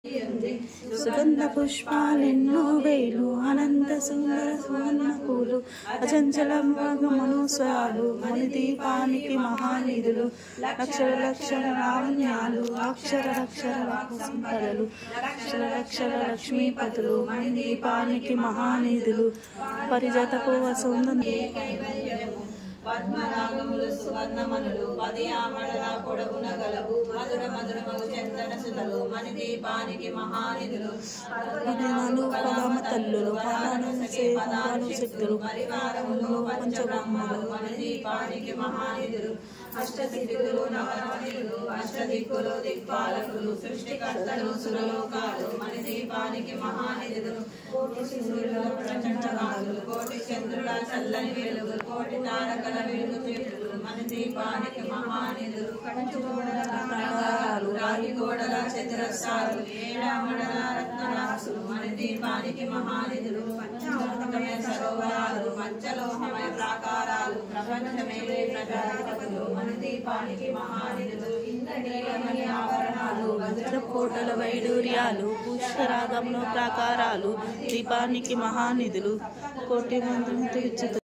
సుగంధ పుష్పాలెన్నో వేలు అనంత సుందర సువర్ణ పూలు అచంచల మనోస్వరాలు మణిదీపానికి మహానిధులు లక్షల లక్షల లావణ్యాలు అక్షర సంపదలు లక్షల లక్ష్మీపతులు మణిదీపానికి మహానిధులు పరిజతపు వసుందరి పద్మరాగములు సువర్ణమనులు పదియామడల పొడవున గలవు మధుర మధురమగు చందన సుధలు మణిదీపానికి మహానిధులు పదమ తల్లులు పదాలు శక్తులు పరివారములు పంచబ్రహ్మలు మణిదీపానికి మహానిధులు అష్టదిక్కులు నవరమణులు అష్టదిక్కులు దిక్పాలకులు సృష్టికర్తలు సురలోకాలు మణిదీపానికి మహానిధులు కోటి సూర్యుల ప్రచండ కాంతులు కోటి చంద్రుల చల్లని వెలుగులు కోటి తారకల వెలుగు చేతులు మణిదీపానికి మహానిధులు రాగి గోడల చతురస్రాలు ఏడామడల రత్నరాసులు మణిదీపానికి మహానిధులు పంచామృతమయ సరోవరాలు పంచలోహమయ ప్రాకారాలు ప్రపంచమేలే ప్రజాపతులు మణిదీపానికి మహానిధులు ఇంద్రనీలమణి ఆభరణాలు వజ్రకోటల వైడూర్యాలు పుష్కరాగంలో ప్రాకారాలు దీపానికి మహానిధులు కోటి మంది